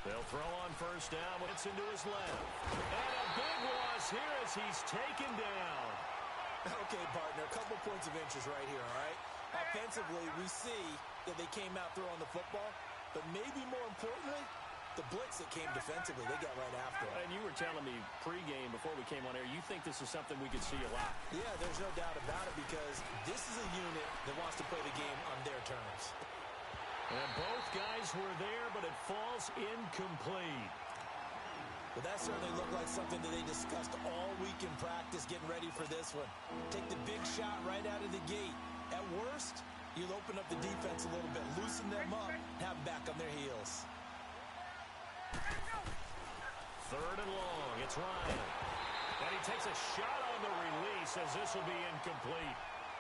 They'll throw on first down. It's into his left. And a big loss here as he's taken down. Okay, partner, a couple points of interest right here, all right? Offensively, we see that they came out throwing the football, but maybe more importantly, the blitz that came defensively, they got right after it. And you were telling me pregame before we came on air, you think this is something we could see a lot. Yeah, there's no doubt about it because this is a unit that wants to play the game on their terms. And both guys were there, but it falls incomplete. Well, that certainly looked like something that they discussed all week in practice getting ready for this one. Take the big shot right out of the gate. At worst, you'll open up the defense a little bit, loosen them up, have them back on their heels. Third and long, it's Ryan. And he takes a shot on the release as this will be incomplete.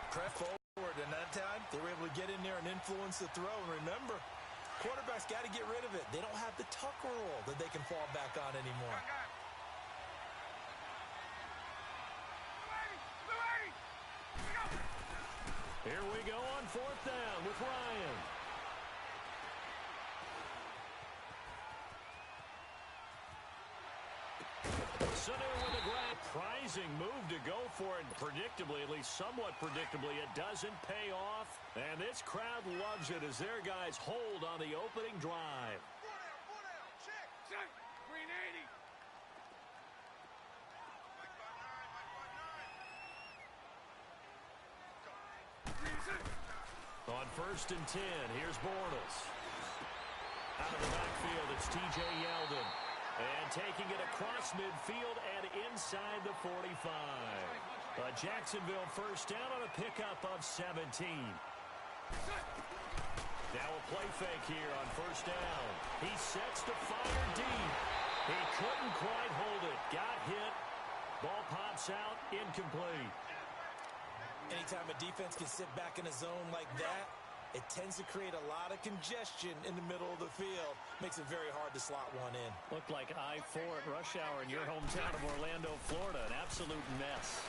Press forward, and that time they were able to get in there and influence the throw. And remember, quarterbacks got to get rid of it. They don't have the tuck rule that they can fall back on anymore. Here we go on fourth down with Ryan. Sanu with a grab. Surprising move to go for it. Predictably, at least somewhat predictably, it doesn't pay off. And this crowd loves it as their guys hold on the opening drive. Check. Green 80. On first and 10, here's Bortles. Out of the backfield, it's T.J. Yeldon. And taking it across midfield and inside the 45. A Jacksonville first down on a pickup of 17. Now a play fake here on first down. He sets to fire deep. He couldn't quite hold it. Got hit. Ball pops out. Incomplete. Anytime a defense can sit back in a zone like that, it tends to create a lot of congestion in the middle of the field. Makes it very hard to slot one in. Looked like I-4 at rush hour in your hometown of Orlando, Florida. An absolute mess.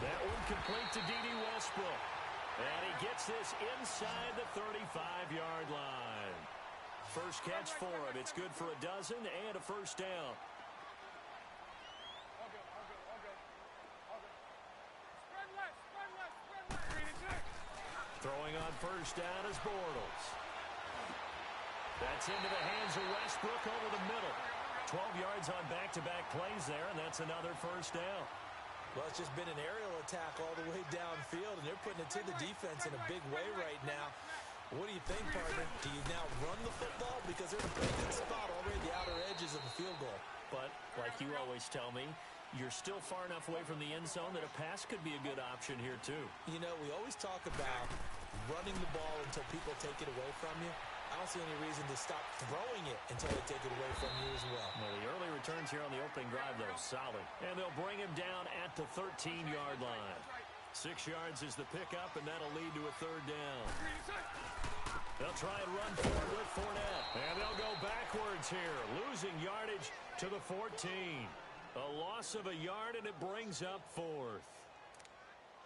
That one complete to D.D. Westbrook. And he gets this inside the 35-yard line. First catch for him. It's good for a dozen and a first down. Throwing on first down is Bortles. That's into the hands of Westbrook over the middle. 12 yards on back-to-back plays there, and that's another first down. Well, it's just been an aerial attack all the way downfield, and they're putting it to the defense in a big way right now. What do you think, partner? Do you now run the football? Because they're in a pretty good spot already at the outer edges of the field goal. But, like you always tell me, you're still far enough away from the end zone that a pass could be a good option here, too. You know, we always talk about running the ball until people take it away from you. I don't see any reason to stop throwing it until they take it away from you as well. Well, the early returns here on the opening drive, though, solid. And they'll bring him down at the 13-yard line. 6 yards is the pickup, and that'll lead to a third down. They'll try and run forward with Fournette. And they'll go backwards here, losing yardage to the 14. A loss of a yard, and it brings up fourth.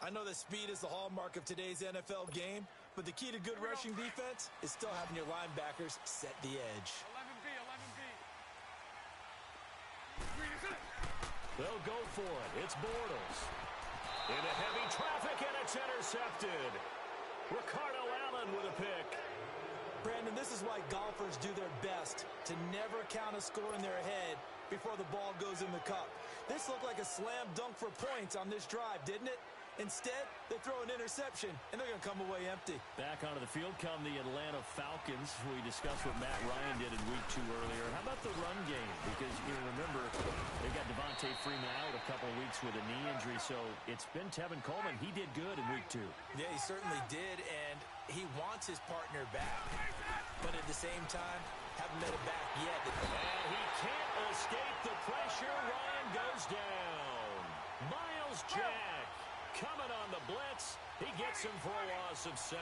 I know that speed is the hallmark of today's NFL game, but the key to good rushing defense is still having your linebackers set the edge. 11B. They'll go for it. It's Bortles. Into heavy traffic, and it's intercepted. Ricardo Allen with a pick. Brandon, this is why golfers do their best to never count a score in their head before the ball goes in the cup. This looked like a slam dunk for points on this drive, didn't it? Instead, they throw an interception, and they're going to come away empty. Back onto the field come the Atlanta Falcons. We discussed what Matt Ryan did in Week 2 earlier. How about the run game? Because you remember, they got Devontae Freeman out a couple of weeks with a knee injury, so it's been Tevin Coleman. He did good in Week 2. Yeah, he certainly did, and he wants his partner back. But at the same time, haven't met him back yet. And he can't escape the pressure. Ryan goes down. Miles Jack coming on the blitz. He gets him for a loss of 7.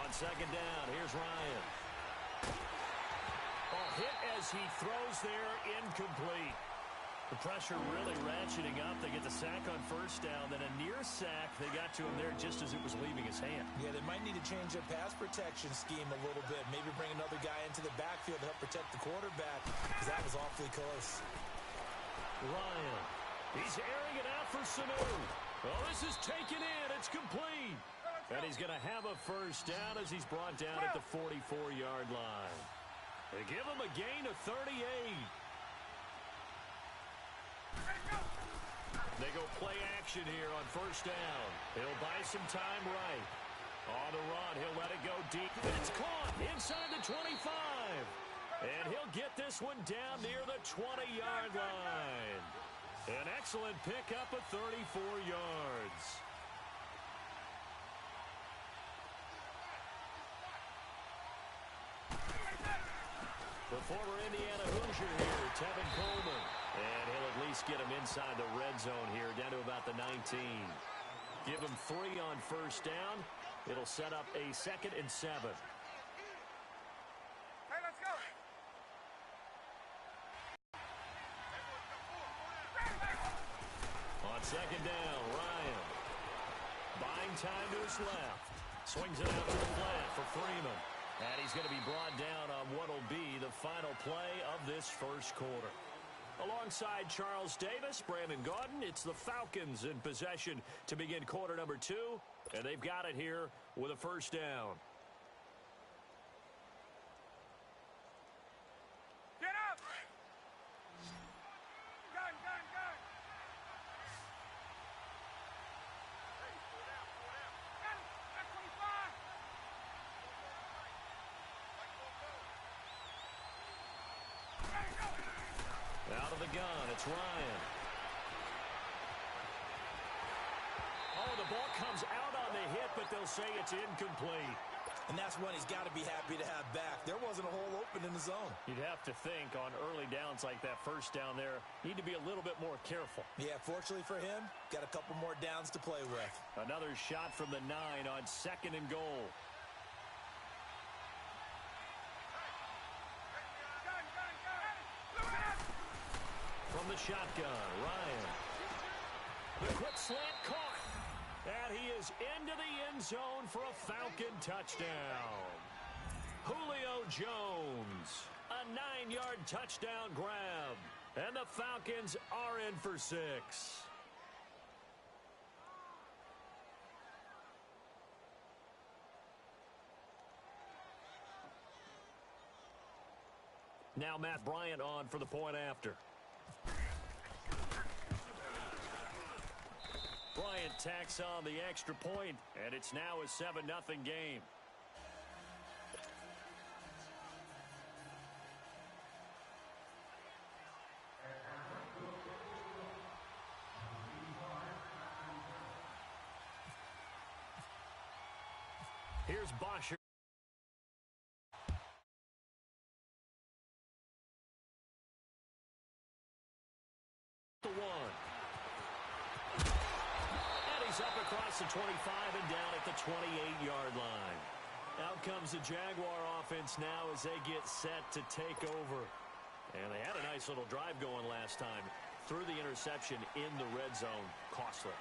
On second down, here's Ryan. A hit as he throws there, incomplete. The pressure really ratcheting up. They get the sack on first down, then a near sack. They got to him there just as it was leaving his hand. Yeah, they might need to change their pass protection scheme a little bit. Maybe bring another guy into the backfield to help protect the quarterback, because that was awfully close. Ryan, he's airing it out for Sanu. Oh, this is taken in. It's complete. And he's going to have a first down as he's brought down at the 44-yard line. They give him a gain of 38. They go play action here on first down. He'll buy some time right. On the run, he'll let it go deep. It's caught inside the 25. And he'll get this one down near the 20-yard line. An excellent pickup of 34 yards. The former Indiana Hoosier here, Tevin Coleman. And he'll at least get him inside the red zone here, down to about the 19. Give him 3 on first down. It'll set up a 2nd and 7. Hey, let's go. On 2nd down, Ryan. Buying time to his left. Swings it out to the flat for Freeman. And he's going to be brought down on what will be the final play of this first quarter. Alongside Charles Davis, Brandon Gaudin, it's the Falcons in possession to begin quarter number 2. And they've got it here with a first down. Get up. Gun. Hey, pull down. Got him. Got 25. Hey, go. Out of the gun, it's Ryan. Oh, the ball comes out on the hit, but they'll say it's incomplete. And that's one he's got to be happy to have back. There wasn't a hole open in the zone. You'd have to think on early downs like that first down there, need to be a little bit more careful. Yeah, fortunately for him, got a couple more downs to play with. Another shot from the 9 on 2nd and goal. From the shotgun, Ryan. The quick slant caught. And he is into the end zone for a Falcon touchdown. Julio Jones, a 9-yard touchdown grab. And the Falcons are in for 6. Now Matt Bryant on for the point after. Bryant tacks on the extra point, and it's now a 7-0 game. Here's Bosher. The 1. Up across the 25 and down at the 28-yard line. Out comes the Jaguar offense now as they get set to take over. And they had a nice little drive going last time. Threw the interception in the red zone. Costly.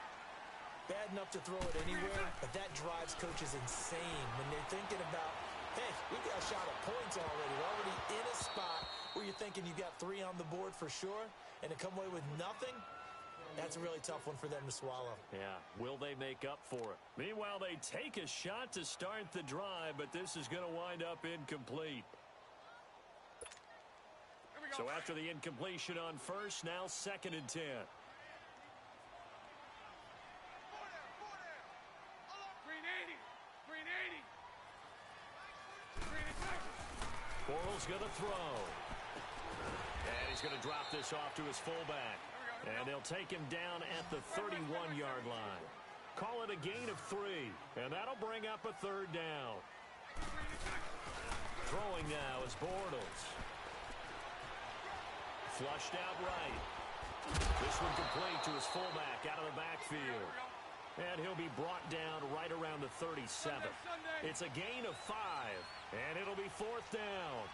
Bad enough to throw it anywhere, but that drives coaches insane when they're thinking about, hey, we got a shot at points already. We're already in a spot where you're thinking you got 3 on the board for sure, and to come away with nothing, that's a really tough one for them to swallow. Yeah, will they make up for it? Meanwhile, they take a shot to start the drive, but this is going to wind up incomplete. So after the incompletion on first, now 2nd and 10. Bortles going to throw. And he's going to drop this off to his fullback. And they'll take him down at the 31-yard line. Call it a gain of 3. And that'll bring up a 3rd down. Throwing now is Bortles. Flushed out right. This one complete to his fullback out of the backfield. And he'll be brought down right around the 37. It's a gain of 5. And it'll be 4th down.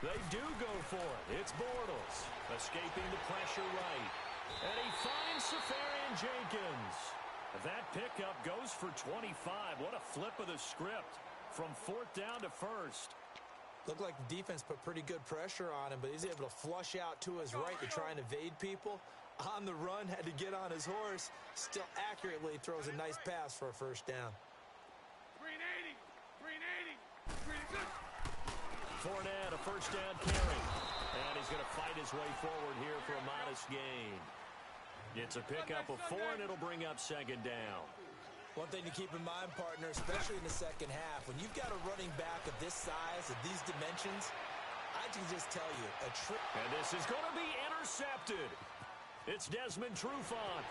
They do go for it. It's Bortles escaping the pressure right. And he finds Safarian Jenkins. That pickup goes for 25. What a flip of the script from 4th down to 1st. Looked like the defense put pretty good pressure on him, but he's able to flush out to his right to try and evade people. On the run, had to get on his horse. Still accurately throws a nice pass for a 1st down. 380. Good. Fournette, a 1st down carry. And he's going to fight his way forward here for a modest gain. It's a pickup of 4, and it'll bring up 2nd down. One thing to keep in mind, partner, especially in the second half, when you've got a running back of this size, of these dimensions, I can just tell you, a trick. And this is going to be intercepted. It's Desmond Trufant.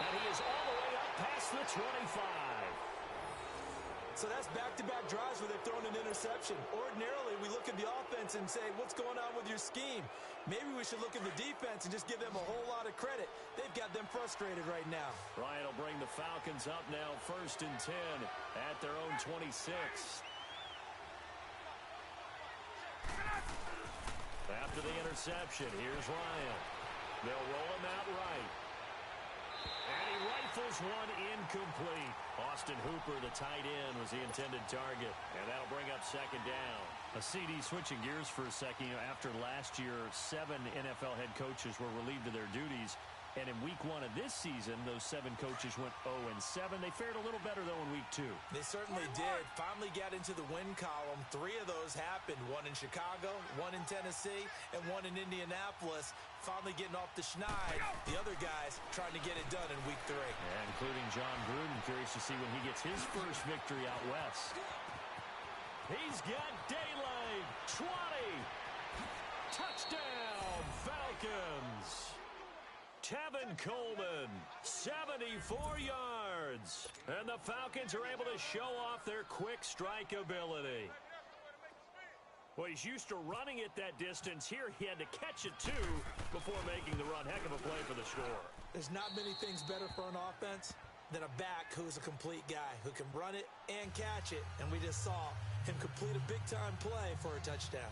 And he is all the way up past the 25. So that's back-to-back drives where they've thrown an interception. Ordinarily, we look at the offense and say, what's going on with your scheme? Maybe we should look at the defense and just give them a whole lot of credit. They've got them frustrated right now. Ryan will bring the Falcons up now 1st and 10 at their own 26. After the interception, here's Ryan. They'll roll him out right. And he rifles one incomplete. Austin Hooper, the tight end, was the intended target. And that'll bring up 2nd down. A CD switching gears for a second. After last year, 7 NFL head coaches were relieved of their duties. And in week 1 of this season, those 7 coaches went 0-7. They fared a little better, though, in week 2. They certainly did. Finally got into the win column. 3 of those happened. 1 in Chicago, 1 in Tennessee, and 1 in Indianapolis. Finally getting off the schneid. The other guys trying to get it done in week 3. Yeah, including John Gruden. Curious to see when he gets his first victory out west. He's got daylight. 20. Touchdown, Falcons. Tevin Coleman, 74 yards. And the Falcons are able to show off their quick strike ability. Well, he's used to running it that distance. Here he had to catch it, too, before making the run. Heck of a play for the score. There's not many things better for an offense than a back who's a complete guy, who can run it and catch it. And we just saw him complete a big-time play for a touchdown.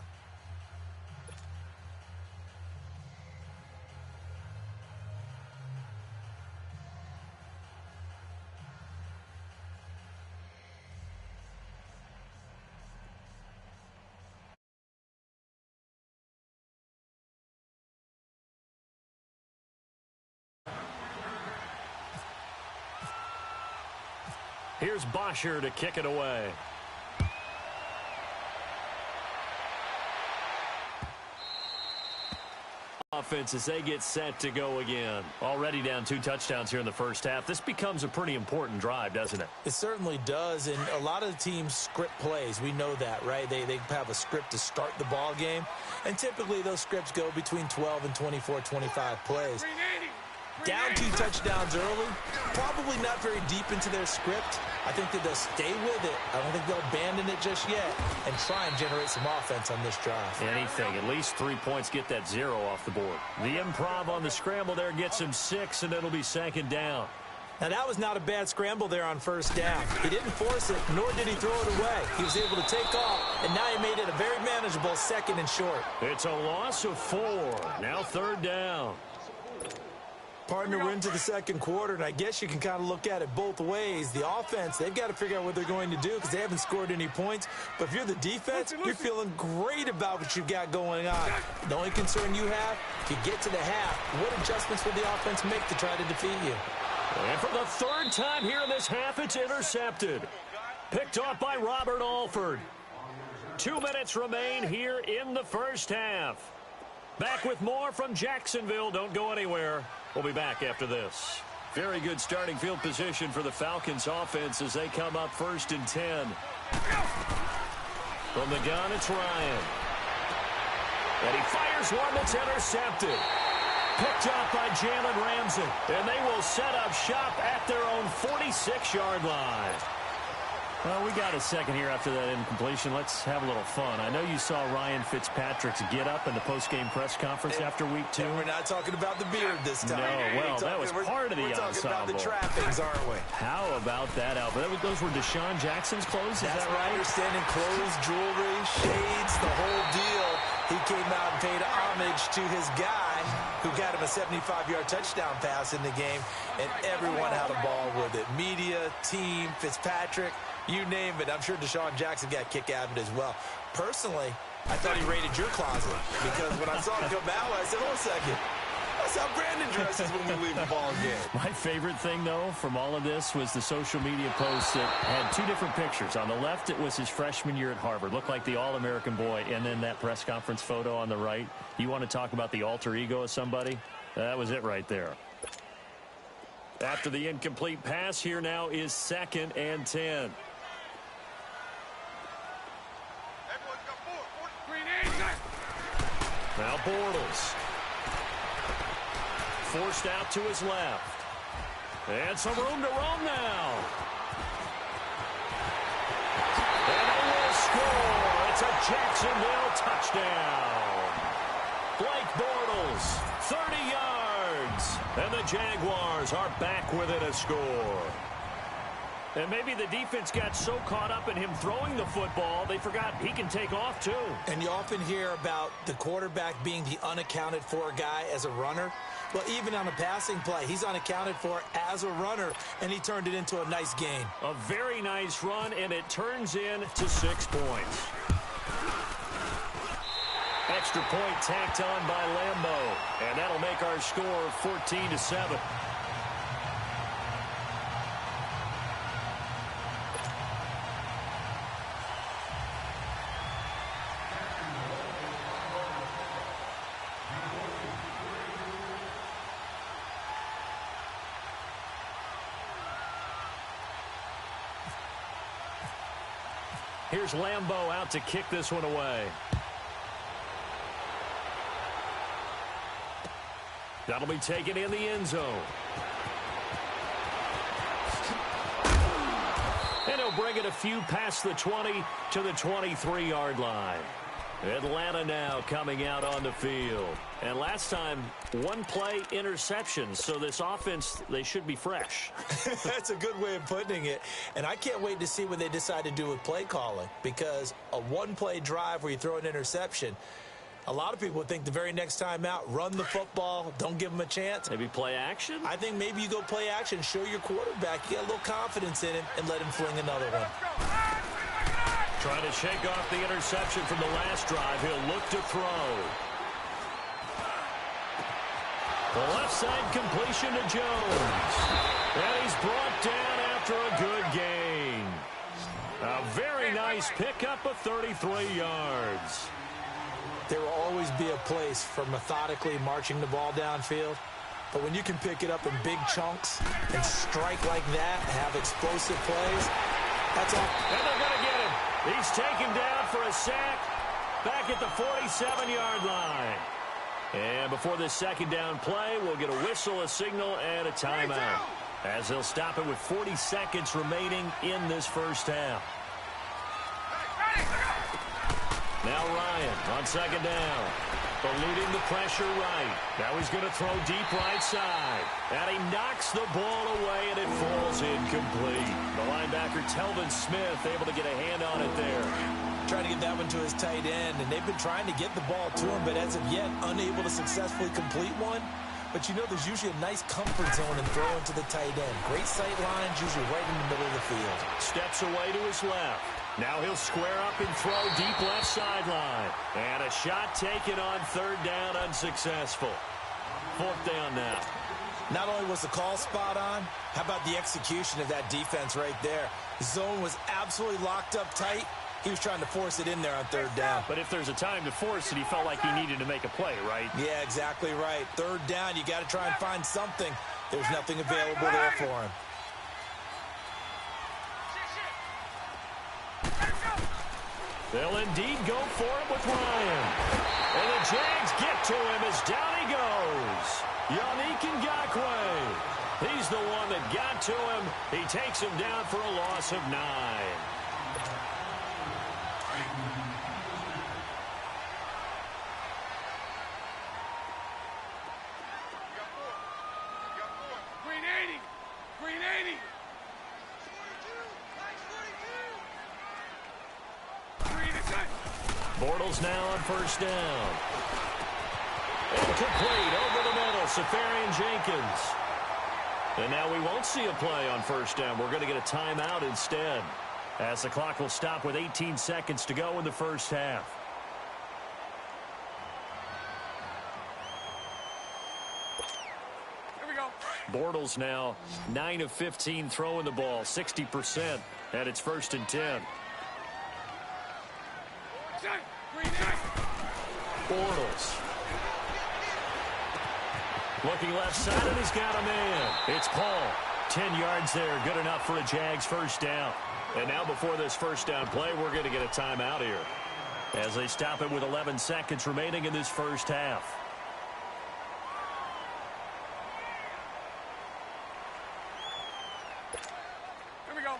Here's Bosher to kick it away. Offense as they get set to go again. Already down 2 touchdowns here in the first half. This becomes a pretty important drive, doesn't it? It certainly does, and a lot of the teams script plays. We know that, right? They have a script to start the ball game, and typically those scripts go between 12 and 24, 25 plays. Down 2 touchdowns early, probably not very deep into their script. I think that they'll stay with it. I don't think they'll abandon it just yet and try and generate some offense on this drive. Anything. At least 3 points, get that 0 off the board. The improv on the scramble there gets him 6, and it'll be 2nd down. Now, that was not a bad scramble there on 1st down. He didn't force it, nor did he throw it away. He was able to take off, and now he made it a very manageable 2nd and short. It's a loss of 4. Now 3rd down. Partner, we're into the second quarter, and I guess you can kind of look at it both ways. The offense, they've got to figure out what they're going to do because they haven't scored any points. But if you're the defense, you're feeling great about what you've got going on. The only concern you have, if you get to the half, what adjustments will the offense make to try to defeat you? And for the 3rd time here in this half, it's intercepted. Picked off by Robert Alford. 2 minutes remain here in the first half. Back with more from Jacksonville. Don't go anywhere. We'll be back after this. Very good starting field position for the Falcons offense as they come up 1st and 10. From the gun, it's Ryan. And he fires one that's intercepted. Picked up by Jalen Ramsey. And they will set up shop at their own 46-yard line. Well, we got a second here after that incompletion. Let's have a little fun. I know you saw Ryan Fitzpatrick's get-up in the post-game press conference after Week 2. And we're not talking about the beard this time. No, well, that was part of the ensemble. We're talking about the trappings, aren't we? How about that outfit? Those were Deshaun Jackson's clothes, is that right? Understanding clothes, jewelry, shades, the whole deal. He came out and paid homage to his guy who got him a 75-yard touchdown pass in the game, and everyone had a ball with it. Media, team, Fitzpatrick, you name it. I'm sure Deshaun Jackson got a kick out of it as well. Personally, I thought he raided your closet because when I saw him come out, I said, hold a second. That's how Brandon dresses when we leave the ball game. My favorite thing, though, from all of this was the social media posts that had two different pictures. On the left, it was his freshman year at Harvard. Looked like the All-American boy. And then that press conference photo on the right. You want to talk about the alter ego of somebody? That was it right there. After the incomplete pass, here now is 2nd and 10. Now Bortles. Forced out to his left. And some room to roam now. And they will score. It's a Jacksonville touchdown. Blake Bortles, 30 yards. And the Jaguars are back within a score. And maybe the defense got so caught up in him throwing the football, they forgot he can take off too. And you often hear about the quarterback being the unaccounted for guy as a runner. Well, even on a passing play, he's unaccounted for as a runner, and he turned it into a nice gain. A very nice run, and it turns into 6 points. Extra point tacked on by Lambeau, and that'll make our score 14-7. Here's Lambeau out to kick this one away. That'll be taken in the end zone. And he'll bring it a few past the 20 to the 23-yard line. Atlanta now coming out on the field. And last time, one play interception. So this offense, they should be fresh. That's a good way of putting it. And I can't wait to see what they decide to do with play calling. Because a one-play drive where you throw an interception, a lot of people would think the very next time out, run the football, don't give them a chance. Maybe play action? I think maybe you go play action, show your quarterback, you get a little confidence in him, and let him fling another one. Trying to shake off the interception from the last drive. He'll look to throw. The left side completion to Jones. And he's brought down after a good gain. A very nice pickup of 33 yards. There will always be a place for methodically marching the ball downfield. But when you can pick it up in big chunks and strike like that, have explosive plays, that's all. And they're going to get him. He's taken down for a sack back at the 47-yard line. And before this second down play, we'll get a whistle, a signal, and a timeout. As they'll stop it with 40 seconds remaining in this first half. Now Ryan on second down. Eluding the pressure right. Now he's going to throw deep right side. And he knocks the ball away, and it falls incomplete. The linebacker, Telvin Smith, able to get a hand on it there. Trying to get that one to his tight end, and they've been trying to get the ball to him, but as of yet, unable to successfully complete one. But you know there's usually a nice comfort zone in throwing to the tight end. Great sight lines, usually right in the middle of the field. Steps away to his left. Now he'll square up and throw deep left sideline. And a shot taken on third down, unsuccessful. Fourth down now. Not only was the call spot on, how about the execution of that defense right there? The zone was absolutely locked up tight. He was trying to force it in there on third down. But if there's a time to force it, he felt like he needed to make a play, right? Yeah, exactly right. Third down, you got to try and find something. There's nothing available there for him. They'll indeed go for it with Ryan. And the Jags get to him as down he goes. Yannick Ngakoue. He's the one that got to him. He takes him down for a loss of 9. Green 80. Green 80. Green is set. Bortles now on first down. Incomplete over the middle. Safarian Jenkins. And now we won't see a play on first down. We're going to get a timeout instead, as the clock will stop with 18 seconds to go in the first half. Here we go. Bortles now 9 of 15 throwing the ball, 60%, and it's 1st and 10. Set. Green 8. Bortles. Looking left side, and he's got a man. It's Paul. 10 yards there. Good enough for a Jags first down. And now before this first down play, we're going to get a timeout here, as they stop it with 11 seconds remaining in this first half. Here we go.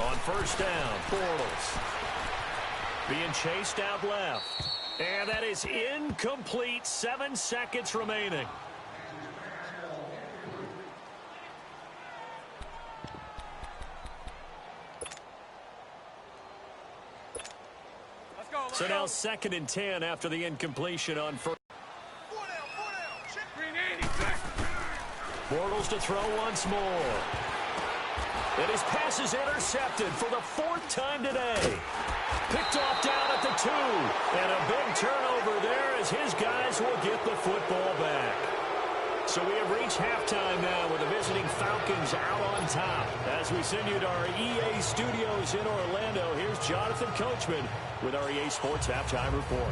On first down, Bortles being chased out left. And that is incomplete. 7 seconds remaining. Let's go. So now 2nd and 10 after the incompletion on first. Green 80. Set. Bortles to throw once more. And his pass is intercepted for the 4th time today. Picked off down at the 2. And a big turnover there as his guys will get the football back. So we have reached halftime now with the visiting Falcons out on top. As we send you to our EA studios in Orlando, here's Jonathan Coachman with our EA Sports Halftime Report.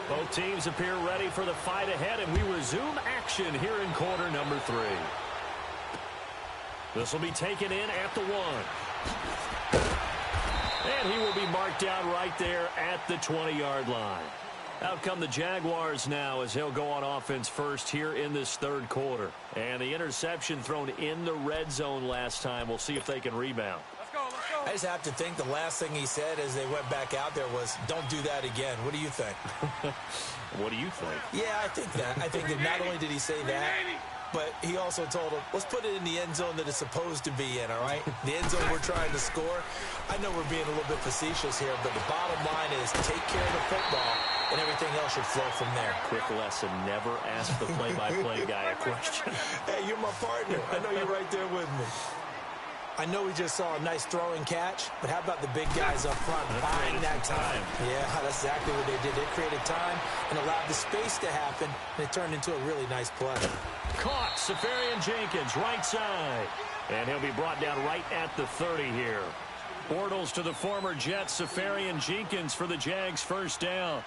Both teams appear ready for the fight ahead, and we resume action here in quarter number 3. This will be taken in at the 1. And he will be marked down right there at the 20-yard line. Out come the Jaguars now as he'll go on offense first here in this 3rd quarter. And the interception thrown in the red zone last time. We'll see if they can rebound. Let's go. Let's go. I just have to think the last thing he said as they went back out there was, don't do that again. What do you think? What do you think? Yeah, I think that. I think that not only did he say that, but he also told him, let's put it in the end zone that it's supposed to be in, all right? The end zone we're trying to score. I know we're being a little bit facetious here, but the bottom line is take care of the football, and everything else should flow from there. Quick lesson, never ask the play-by-play guy a question. Hey, you're my partner. I know you're right there with me. I know we just saw a nice throwing catch, but how about the big guys up front buying that time? Yeah, that's exactly what they did. They created time and allowed the space to happen, and it turned into a really nice play. Caught, Safarian Jenkins, right side. And he'll be brought down right at the 30 here. Bortles to the former Jets, Safarian Jenkins for the Jags first down.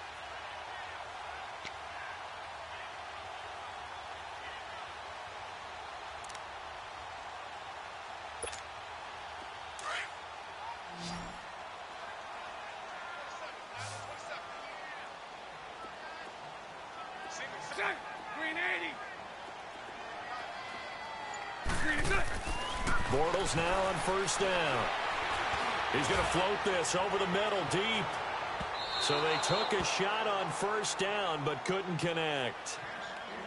Set. Green 80. Green is set. Bortles now on first down. He's going to float this over the middle deep. So they took a shot on first down but couldn't connect.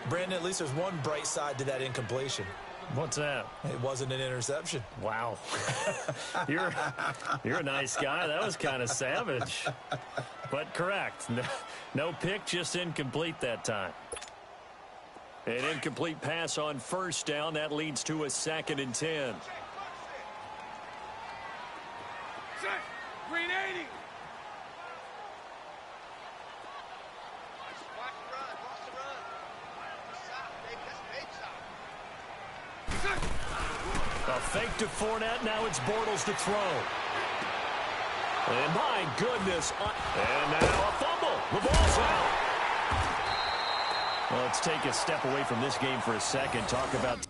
Brandon, at least there's one bright side to that incompletion. What's that? It wasn't an interception. Wow. You're a nice guy. That was kind of savage. But correct. No pick, just incomplete that time. An incomplete pass on first down. That leads to a 2nd and 10. Set. Green 80. Set. A fake to Fournette. Now it's Bortles to throw. And my goodness. And now a fumble. The ball's out. Well, let's take a step away from this game for a second. Talk about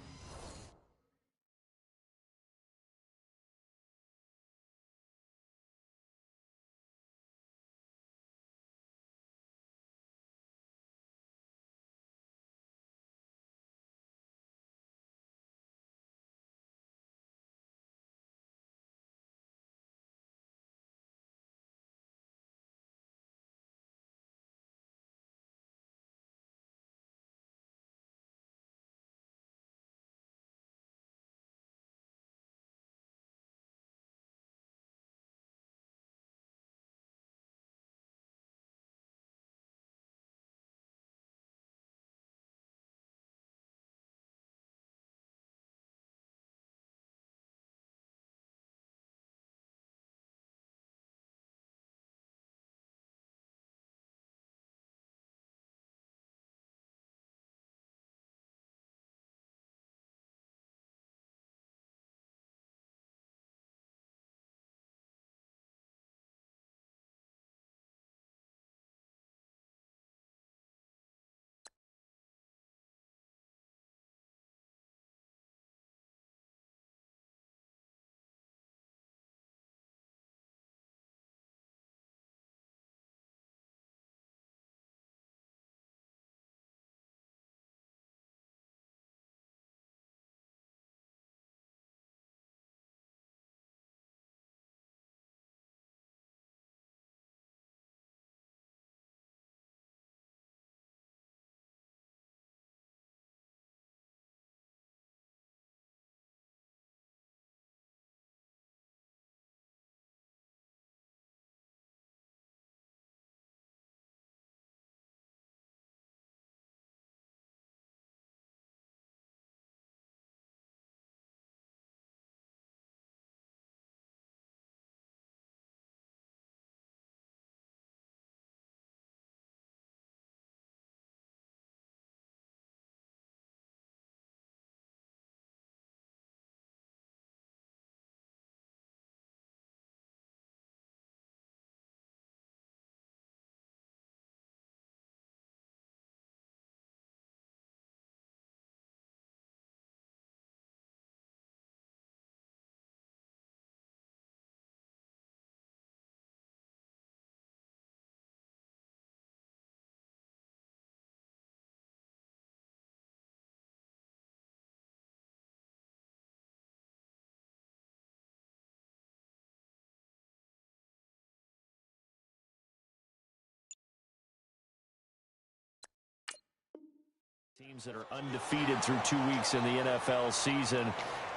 Teams that are undefeated through 2 weeks in the NFL season.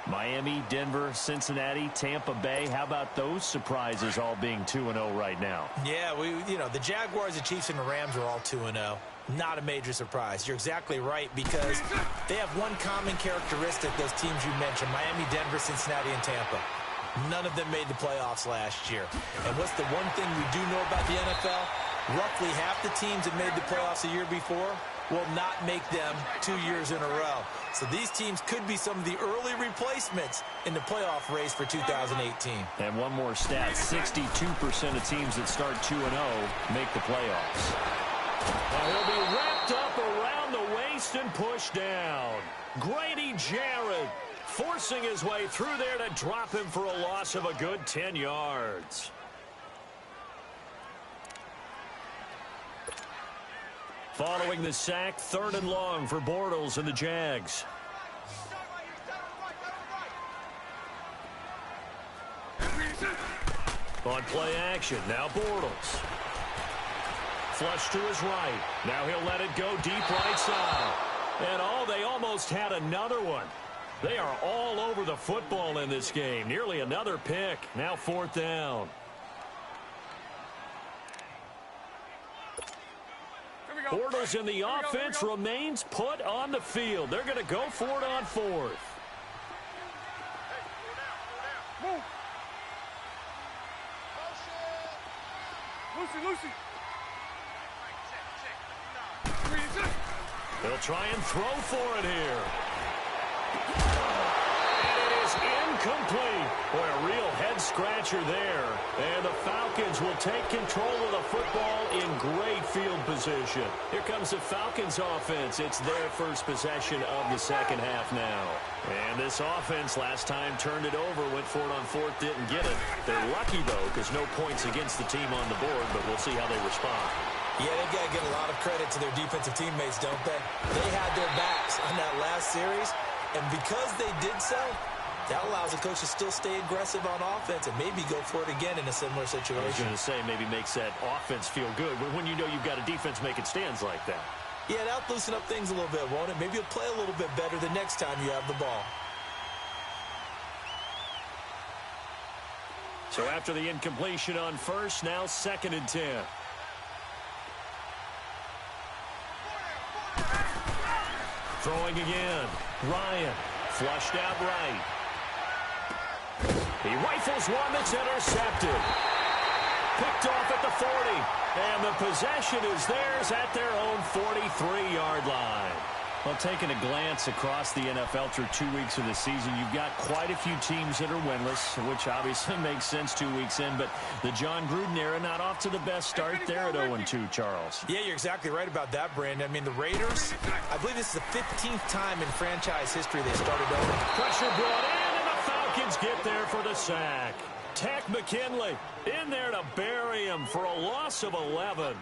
Miami, Denver, Cincinnati, Tampa Bay. How about those surprises all being 2-0 right now? Yeah, the Jaguars, the Chiefs, and the Rams are all 2-0. Not a major surprise. You're exactly right because they have one common characteristic, those teams you mentioned, Miami, Denver, Cincinnati, and Tampa. None of them made the playoffs last year. And what's the one thing we do know about the NFL? Roughly half the teams that made the playoffs the year before will not make them 2 years in a row. So these teams could be some of the early replacements in the playoff race for 2018. And one more stat, 62% of teams that start 2-0 make the playoffs. Now he'll be wrapped up around the waist and pushed down. Grady Jarrett forcing his way through there to drop him for a loss of a good 10 yards. Following the sack, 3rd and long for Bortles and the Jags. On play action, now Bortles. Flush to his right. Now he'll let it go deep right side. And they almost had another one. They are all over the football in this game. Nearly another pick. Now 4th down. Bortles in the offense remains put on the field. They're going to go for it on 4th. Lucy. They'll try and throw for it here. And it is incomplete. Boy, a real head-scratcher there. And the Falcons will take control of the football in great field position. Here comes the Falcons offense. It's their first possession of the second half now. And this offense last time turned it over, went for it on 4th, didn't get it. They're lucky, though, because no points against the team on the board, but we'll see how they respond. Yeah, they've got to get a lot of credit to their defensive teammates, don't they? They had their backs on that last series, and because they did so, that allows the coach to still stay aggressive on offense and maybe go for it again in a similar situation. I was going to say maybe makes that offense feel good when you know you've got a defense making stands like that. Yeah, that'll loosen up things a little bit, won't it? Maybe you'll play a little bit better the next time you have the ball. So after the incompletion on 1st, now 2nd and 10. Throwing again. Ryan flushed out right. He rifles one that's intercepted. Picked off at the 40. And the possession is theirs at their own 43-yard line. Well, taking a glance across the NFL through 2 weeks of the season, you've got quite a few teams that are winless, which obviously makes sense 2 weeks in. But the John Gruden era not off to the best start there at 0-2, Charles. Yeah, you're exactly right about that, Brandon. I mean, the Raiders, I believe this is the 15th time in franchise history they started 0. Pressure brought in, and the Falcons get there for the sack. Tech McKinley in there to bury him for a loss of 11.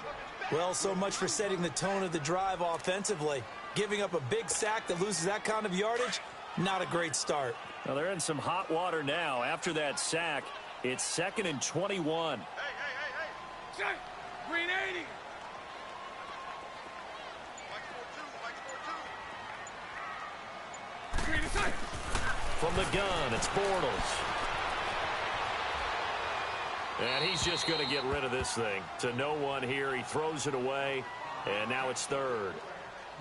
Well, so much for setting the tone of the drive offensively. Giving up a big sack that loses that kind of yardage, not a great start. Well, they're in some hot water now. After that sack, it's 2nd and 21. Hey. Check. Green 80. Green inside. From the gun, it's Bortles. And he's just going to get rid of this thing. To no one here. He throws it away, and now it's 3rd.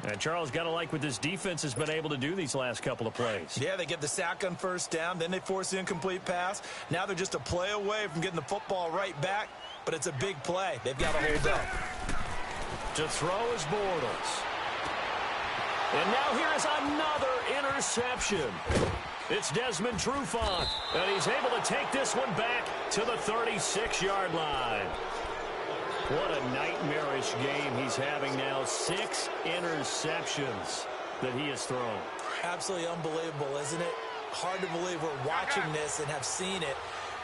And Charles, got to like what this defense has been able to do these last couple of plays. Yeah, they get the sack on 1st down, then they force the incomplete pass. Now they're just a play away from getting the football right back, but it's a big play. They've got to hold up. To throw is Bortles. And now here is another interception. It's Desmond Trufant, and he's able to take this one back to the 36-yard line. What a nightmarish game he's having now. 6 interceptions that he has thrown. Absolutely unbelievable, isn't it? Hard to believe we're watching this and have seen it,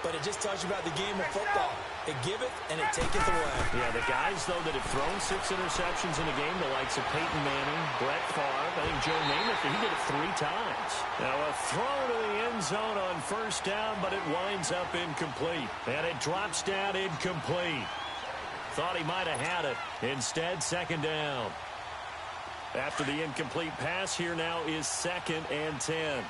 but it just tells you about the game of football. It giveth and it taketh away. Yeah, the guys, though, that have thrown 6 interceptions in a game, the likes of Peyton Manning, Brett Favre, I think Joe Namath, he did it 3 times. Now a throw to the end zone on 1st down, but it winds up incomplete. And it drops down incomplete. Thought he might have had it. Instead, 2nd down. After the incomplete pass, here now is 2nd and 10.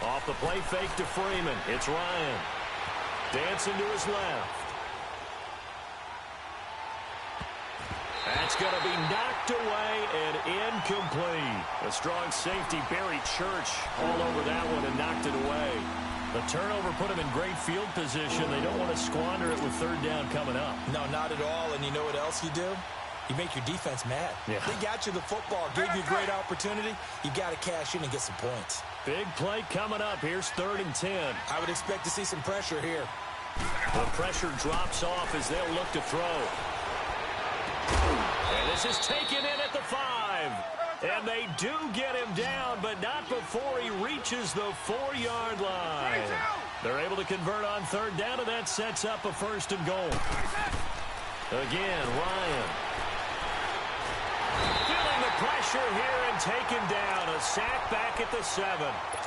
Off the play fake to Freeman. It's Ryan. Dancing to his left. That's going to be knocked away and incomplete. A strong safety, Barry Church, all over that one and knocked it away. The turnover put him in great field position. They don't want to squander it with 3rd down coming up. No, not at all. And you know what else you do? You make your defense mad. Yeah. They got you the football, gave you a great opportunity. You got to cash in and get some points. Big play coming up. Here's 3rd and 10. I would expect to see some pressure here. The pressure drops off as they'll look to throw. And this is taken in at the 5. And they do get him down, but not before he reaches the 4-yard line. They're able to convert on 3rd down, and that sets up a 1st and goal. Again, Ryan. Feeling the pressure here and taken down. A sack back at the 7.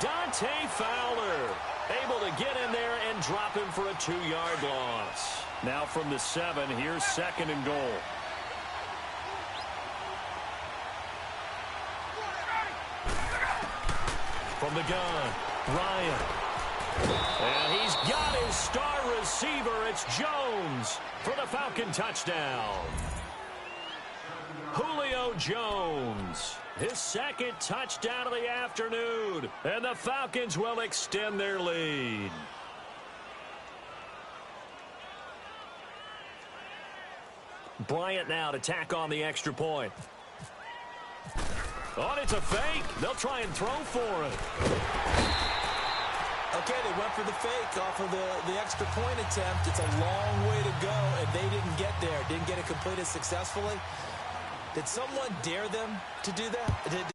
Dante Fowler able to get in there and drop him for a 2-yard loss. Now from the 7, here's 2nd and goal. From the gun, Ryan. And he's got his star receiver. It's Jones for the Falcon touchdown. Julio Jones, his 2nd touchdown of the afternoon. And the Falcons will extend their lead. Bryant now to tack on the extra point. Oh, and it's a fake. They'll try and throw for it. Okay, they went for the fake off of the extra point attempt. It's a long way to go, and they didn't get there. Didn't get it completed successfully. Did someone dare them to do that?